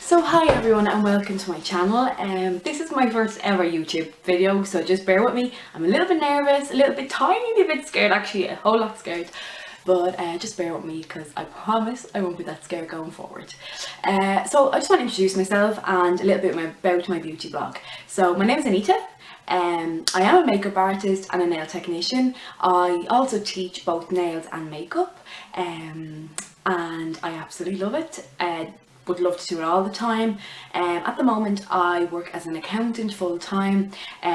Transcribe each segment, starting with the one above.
So hi everyone and welcome to my channel. This is my first ever YouTube video, so just bear with me. I'm a little bit nervous, a little bit tiny bit scared, actually a whole lot scared, but just bear with me because I promise I won't be that scared going forward. So I just want to introduce myself and a little bit about my beauty blog. So my name is Anita. I am a makeup artist and a nail technician. I also teach both nails and makeup, and I absolutely love it. Would love to do it all the time. At the moment I work as an accountant full time,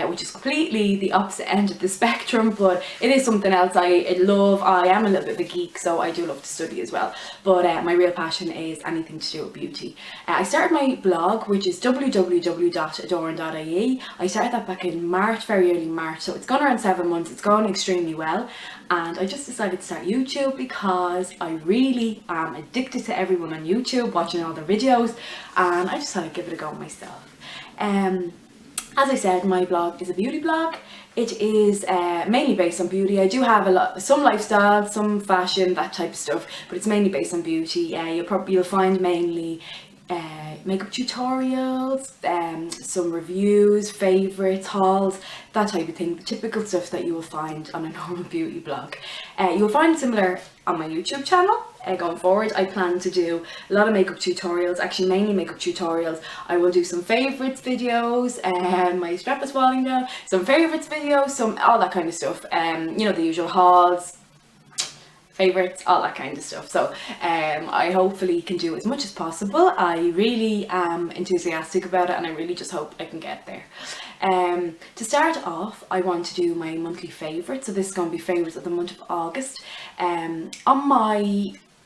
which is completely the opposite end of the spectrum, but it is something else I love. I am a little bit of a geek, so I do love to study as well, but my real passion is anything to do with beauty. I started my blog, which is www.Adorn.ie. I started that back in March, very early March, so it's gone around 7 months. It's going extremely well, and I just decided to start YouTube because I really am addicted to everyone on YouTube, watching all the videos, and I just thought I'd give it a go myself. As I said, my blog is a beauty blog. It is mainly based on beauty. I do have some lifestyle, some fashion, that type of stuff, but it's mainly based on beauty. You'll find mainly makeup tutorials, some reviews, favourites, hauls, that type of thing, the typical stuff that you will find on a normal beauty blog. You'll find similar on my YouTube channel. Going forward, I plan to do a lot of makeup tutorials, actually mainly makeup tutorials. I will do some favourites videos, my strap is falling down, some favourites videos, all that kind of stuff, you know, the usual hauls, favourites, all that kind of stuff. So I hopefully can do as much as possible. I really am enthusiastic about it, and I really just hope I can get there. To start off, I want to do my monthly favourites. So this is going to be favourites of the month of August.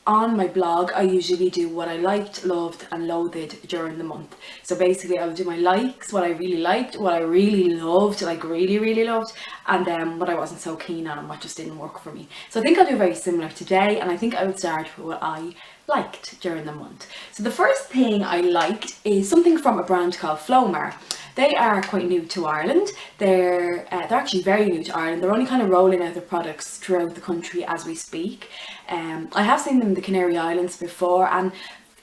On my blog, I usually do what I liked, loved and loathed during the month. So basically I'll do my likes, what I really liked, what I really loved, like really loved, and then what I wasn't so keen on and what just didn't work for me. So I think I'll do very similar today, and I think I would start with what I liked during the month. So the first thing I liked is something from a brand called Flormar. They are quite new to Ireland. They're actually very new to Ireland. They're only kind of rolling out their products throughout the country as we speak. I have seen them in the Canary Islands before, and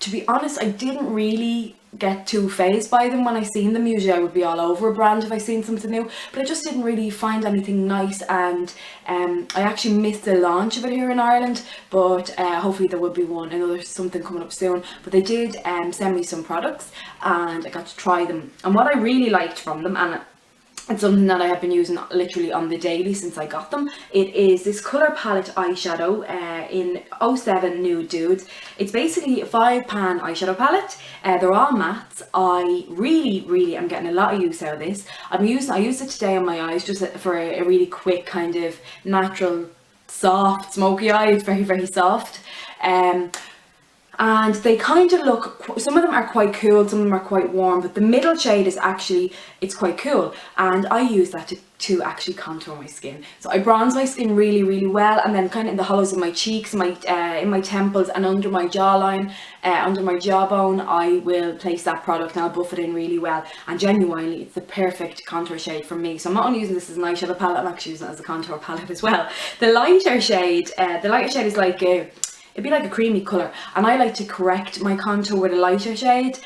to be honest, I didn't really get too phased by them when I seen them. Usually I would be all over a brand if I seen something new, but I just didn't really find anything nice, and I actually missed the launch of it here in Ireland, but hopefully there will be something coming up soon. But they did send me some products and I got to try them, and what I really liked from them, and it's something that I have been using literally on the daily since I got them. It is this colour palette eyeshadow in 07 Nude Nudes. It's basically a 5-pan eyeshadow palette. They're all mattes. I really am getting a lot of use out of this. I used it today on my eyes just for a really quick kind of natural, soft, smoky eye. It's very soft. And they kind of look, some of them are quite cool, some of them are quite warm, but the middle shade is actually, it's quite cool, and I use that to actually contour my skin. So I bronze my skin really well, and then kind of in the hollows of my cheeks, in my temples and under my jawline, under my jawbone, I will place that product and I'll buff it in really well, and genuinely it's the perfect contour shade for me. So I'm not only using this as an eyeshadow palette, I'm actually using it as a contour palette as well. The lighter shade is like it'd be like a creamy colour, and I like to correct my contour with a lighter shade.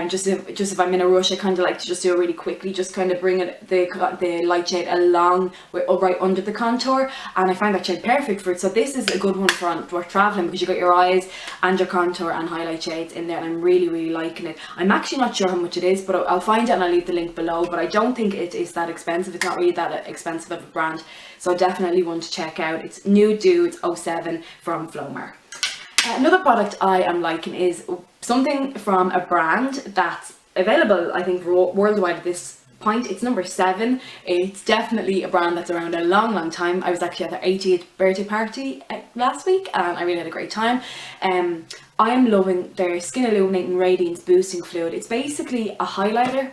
Just if I'm in a rush, I kind of like to just do it really quickly, just kind of bring the light shade along right under the contour, and I find that shade perfect for it. So this is a good one for travelling, because you got your eyes and your contour and highlight shades in there, and I'm really liking it. I'm actually not sure how much it is, but I'll find it and I'll leave the link below, but I don't think it is that expensive. It's not really that expensive of a brand, so definitely one to check out. It's Nude Nudes 07 from Flormar. Another product I am liking is something from a brand that's available, I think, worldwide at this point. It's number 7. It's definitely a brand that's around a long time. I was actually at their 80th birthday party last week, and I really had a great time. I am loving their Skin Illuminating Radiance Boosting Fluid. It's basically a highlighter.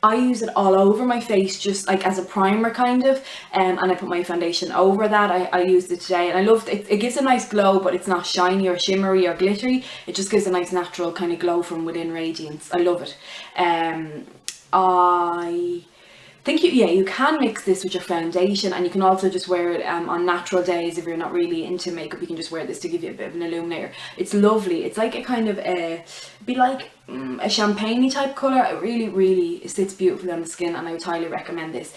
I use it all over my face, just like as a primer kind of, and I put my foundation over that. I used it today, and I loved it. It gives a nice glow, but it's not shiny or shimmery or glittery. It just gives a nice natural kind of glow from within radiance. I love it. think you can mix this with your foundation, and you can also just wear it on natural days if you're not really into makeup. You can just wear this to give you a bit of an illuminator. It's lovely. It's like a kind of be like a champagne-y type colour. It really sits beautifully on the skin, and I would highly recommend this.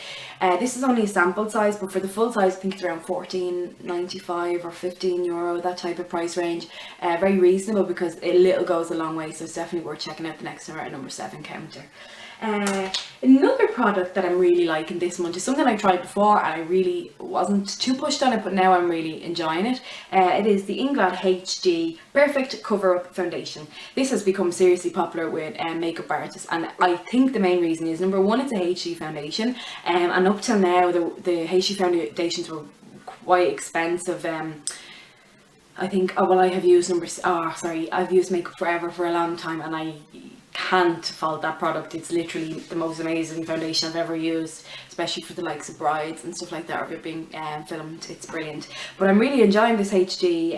This is only a sample size, but for the full size I think it's around €14.95 or €15, that type of price range. Very reasonable because a little goes a long way, so it's definitely worth checking out the next time we're at number 7 counter. Another product that I'm really liking this month is something I tried before and I really wasn't too pushed on it, but now I'm really enjoying it. It is the Inglot HD Perfect Cover Up Foundation. This has become seriously popular with makeup artists, and I think the main reason is, number one, it's a HD foundation, and up till now the HD foundations were quite expensive. I think, I have used I've used Makeup Forever for a long time, and I can't fault that product. It's literally the most amazing foundation I've ever used, especially for the likes of brides and stuff like that, or if you're being filmed. It's brilliant. But I'm really enjoying this HD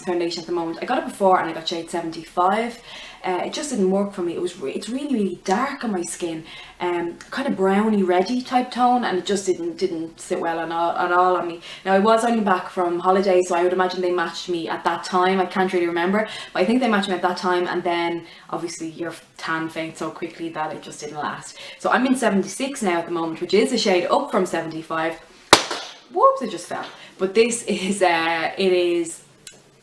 foundation at the moment. I got it before and I got shade 75. It just didn't work for me. It's really dark on my skin, kind of browny reddy type tone, and it just didn't sit well at all on me. Now I was only back from holiday, so I would imagine they matched me at that time. I can't really remember, but I think they matched me at that time, and then obviously your tan fades so quickly that it just didn't last. So I'm in 76 now at the moment, which is a shade up from 75. Whoops, it just fell. But this is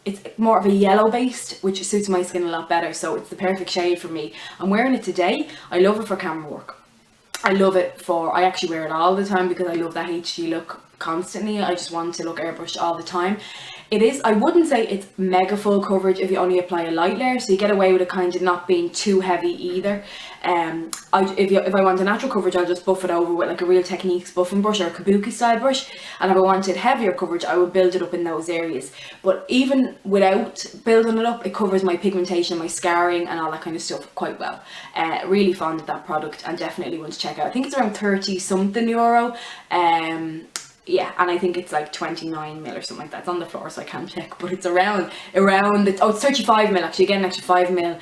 it's more of a yellow based, which suits my skin a lot better, so it's the perfect shade for me. I'm wearing it today. I love it for camera work. I actually wear it all the time because I love that HD look constantly. I just want to look airbrushed all the time. I wouldn't say it's mega full coverage if you only apply a light layer, so you get away with it kind of not being too heavy either. If I want a natural coverage, I'll just buff it over with like a Real Techniques buffing brush or a kabuki style brush, and if I wanted heavier coverage, I would build it up in those areas. But even without building it up, it covers my pigmentation, my scarring and all that kind of stuff quite well. Really fond of that product and definitely want to check out. I think it's around 30 something euro. Yeah, and I think it's like 29ml or something like that. It's on the floor, so I can't check, but it's around it's 35ml actually. You get an extra 5ml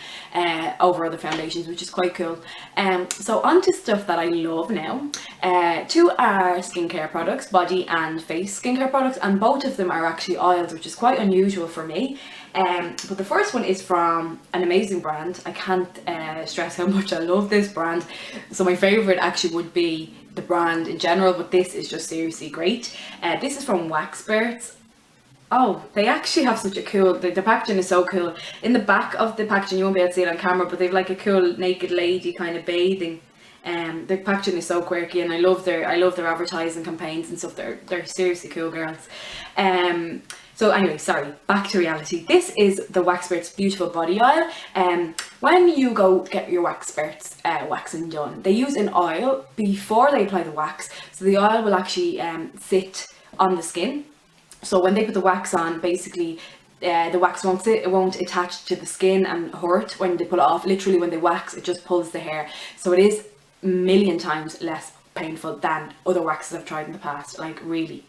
over other foundations, which is quite cool. So on to stuff that I love now. Two are skincare products, body and face skincare products, and both of them are actually oils, which is quite unusual for me. But the first one is from an amazing brand. I can't stress how much I love this brand. So my favourite actually would be the brand in general, but this is just seriously great. This is from Waxperts. Oh, they actually have such a cool, the packaging is so cool. In the back of the packaging, you won't be able to see it on camera, but they've like a cool naked lady kind of bathing. Their packaging is so quirky, and I love their advertising campaigns and stuff. They're seriously cool girls. So anyway, sorry, back to reality. This is the Waxperts Beautiful Body Oil. When you go get your Waxperts waxing done, they use an oil before they apply the wax. So the oil will actually sit on the skin. So when they put the wax on, basically the wax won't sit, it won't attach to the skin and hurt when they pull it off. Literally when they wax, it just pulls the hair. So it is a million times less painful than other waxes I've tried in the past, like really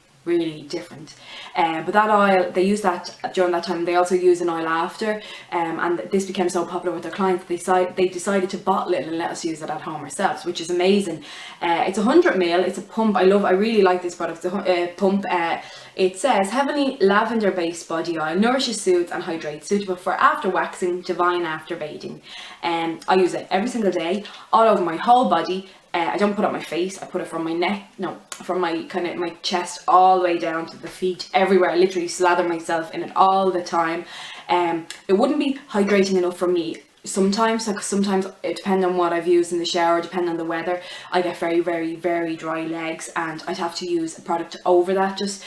different. But that oil, they use that during that time. They also use an oil after, and this became so popular with their clients, they decided to bottle it and let us use it at home ourselves, which is amazing. It's 100ml, it's a pump. I really like this product. It's a pump. It says heavily lavender based body oil, nourishes, soothes and hydrates, suitable for after waxing, divine after bathing. I use it every single day, all over my whole body. I don't put it on my face, I put it from my neck, from my my chest all the way down to the feet, everywhere. I literally slather myself in it all the time. It wouldn't be hydrating enough for me sometimes, like sometimes it depends on what I've used in the shower, depending on the weather. I get very dry legs, and I'd have to use a product over that just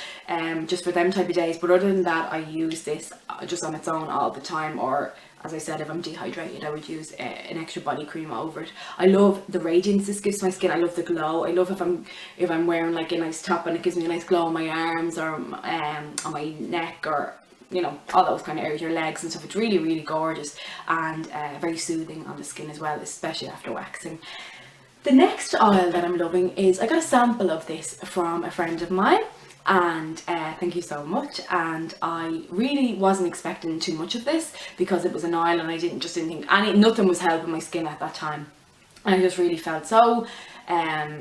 for them type of days. But other than that, I use this just on its own all the time, or as I said, if I'm dehydrated, I would use an extra body cream over it. I love the radiance this gives my skin. I love the glow. I love if I'm wearing like a nice top and it gives me a nice glow on my arms or on my neck, or all those kind of areas, your legs and stuff. It's really gorgeous and very soothing on the skin as well, especially after waxing. The next oil that I'm loving is, I got a sample of this from a friend of mine, and thank you so much. And I really wasn't expecting too much of this because it was an oil, and I didn't think nothing was helping my skin at that time. And I just really felt so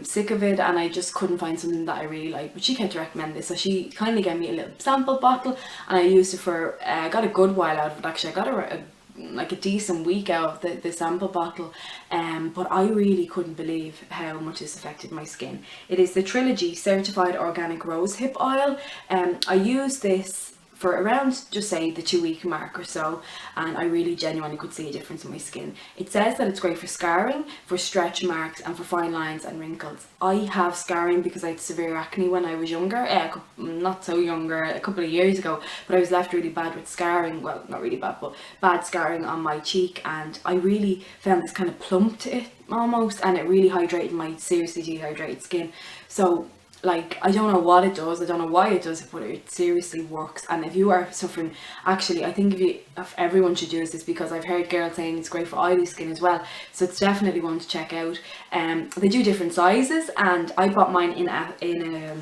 sick of it, and I just couldn't find something that I really like. But she kept to recommend this, so she kindly gave me a little sample bottle, and I used it for I got a good while out of it actually. I got like a decent week out of the sample bottle, but I really couldn't believe how much this affected my skin. It is the Trilogy Certified Organic Rosehip Oil. I used this for around, just say, the 2-week mark or so, and I really genuinely could see a difference in my skin. It says that it's great for scarring, for stretch marks, and for fine lines and wrinkles. I have scarring because I had severe acne when I was younger, not so younger, a couple of years ago, but I was left really bad with scarring, well, not really bad, but bad scarring on my cheek, and I really found this kind of plump to it almost, and it really hydrated my seriously dehydrated skin. So like, I don't know what it does, I don't know why it does it, but it seriously works. And if you are suffering, actually I think if everyone should use this, because I've heard girls saying it's great for oily skin as well, so it's definitely one to check out. They do different sizes, and I bought mine in a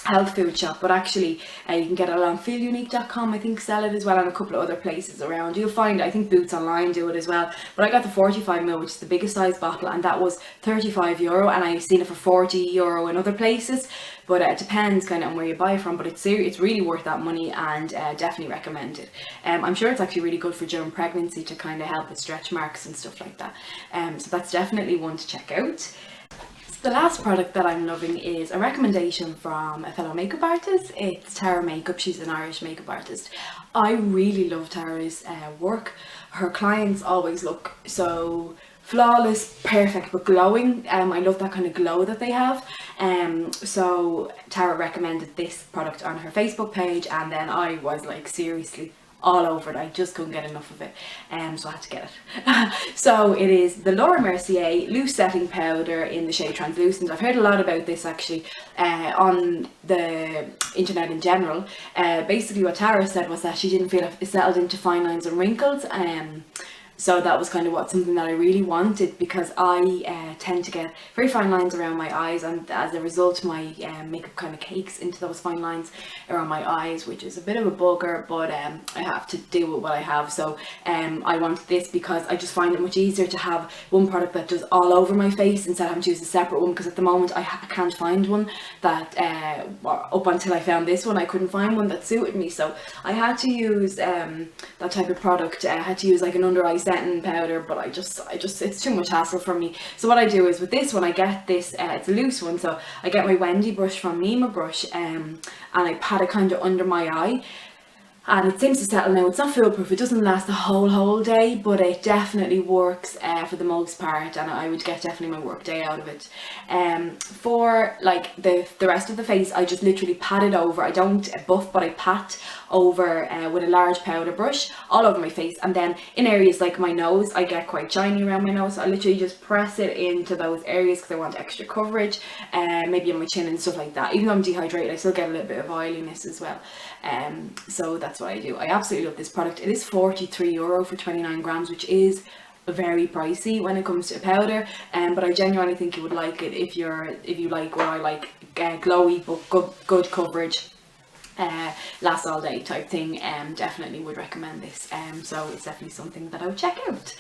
health food shop, but actually you can get it on feelunique.com, I think, sell it as well, and a couple of other places around. You'll find, I think Boots Online do it as well, but I got the 45ml, which is the biggest size bottle, and that was €35, and I've seen it for €40 in other places, but it depends kind of on where you buy it from. But it's really worth that money, and definitely recommend it. I'm sure it's actually really good for during pregnancy to kind of help with stretch marks and stuff like that, so that's definitely one to check out. The last product that I'm loving is a recommendation from a fellow makeup artist. It's Tara Makeup. She's an Irish makeup artist. I really love Tara's work. Her clients always look so flawless, perfect, but glowing. I love that kind of glow that they have. So Tara recommended this product on her Facebook page, and then I was like, seriously, all over it. I just couldn't get enough of it, so I had to get it. So it is the Laura Mercier Loose Setting Powder in the shade Translucent. I've heard a lot about this actually on the internet in general. Basically what Tara said was that she didn't feel it settled into fine lines and wrinkles, so that was kind of something that I really wanted, because I tend to get very fine lines around my eyes, and as a result my makeup kind of cakes into those fine lines around my eyes, which is a bit of a bugger, but I have to deal with what I have. So I wanted this because I just find it much easier to have one product that does all over my face instead of having to use a separate one, because at the moment I can't find one that, up until I found this one, I couldn't find one that suited me. So I had to use that type of product. I had to use like an under eye setting powder, but I just it's too much hassle for me. So what I do is with this one, I get this, it's a loose one, so I get my Wendy brush from Nima Brush, and I pat it kind of under my eye, and it seems to settle now. It's not foolproof, it doesn't last the whole day, but it definitely works for the most part, and I would get definitely my work day out of it. For like the rest of the face, I just literally pat it over. I don't buff, but I pat over with a large powder brush all over my face, and then in areas like my nose, I get quite shiny around my nose, so I literally just press it into those areas because I want extra coverage, maybe on my chin and stuff like that. Even though I'm dehydrated, I still get a little bit of oiliness as well, so that's what I do. I absolutely love this product. It is €43 for 29 grams, which is very pricey when it comes to powder, but I genuinely think you would like it if you like what I like, glowy but good coverage, last all day type thing. Definitely would recommend this, so it's definitely something that I would check out.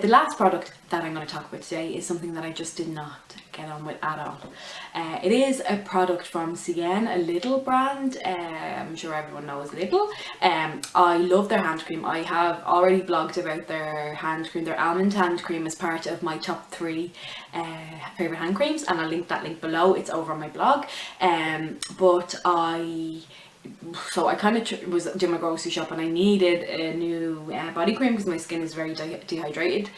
The last product that I'm going to talk about today is something that I just did not get on with at all. It is a product from Cien, a Lidl brand. I'm sure everyone knows Lidl. I love their hand cream. I have already blogged about their hand cream. Their almond hand cream is part of my top 3 favourite hand creams, and I'll link that link below. It's over on my blog. So I kind of was doing my grocery shop, and I needed a new body cream because my skin is very dehydrated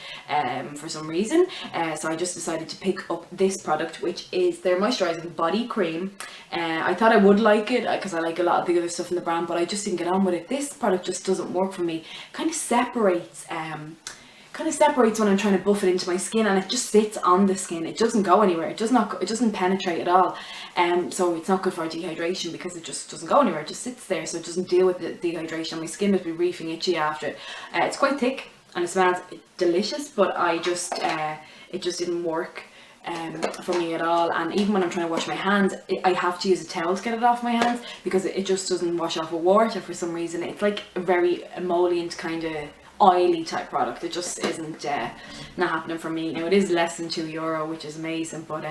for some reason. So I just decided to pick up this product, which is their moisturising body cream. I thought I would like it because I like a lot of the other stuff in the brand, but I just didn't get on with it. This product just doesn't work for me. Kind of separates when I'm trying to buff it into my skin, and it just sits on the skin. It doesn't go anywhere. It doesn't penetrate at all. So it's not good for dehydration because it just doesn't go anywhere. It just sits there, so it doesn't deal with the dehydration. My skin would be reefing itchy after it. It's quite thick and it smells delicious, but it just didn't work for me at all. And even when I'm trying to wash my hands, I have to use a towel to get it off my hands because it just doesn't wash off with water for some reason. It's like a very emollient kind of oily type product. It just isn't not happening for me. Now it is less than €2, which is amazing, but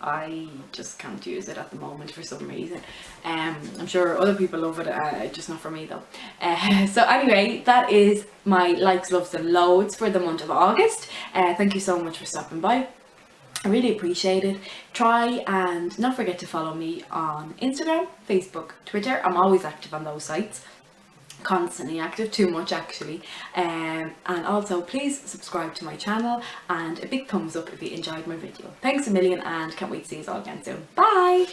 I just can't use it at the moment for some reason. I'm sure other people love it, just not for me though. So anyway, that is my likes, loves and loads for the month of August. Thank you so much for stopping by. I really appreciate it. Try and not forget to follow me on Instagram, Facebook, Twitter. I'm always active on those sites. Constantly active, too much actually. And also please subscribe to my channel and a big thumbs up if you enjoyed my video. Thanks a million and can't wait to see you all again soon. Bye!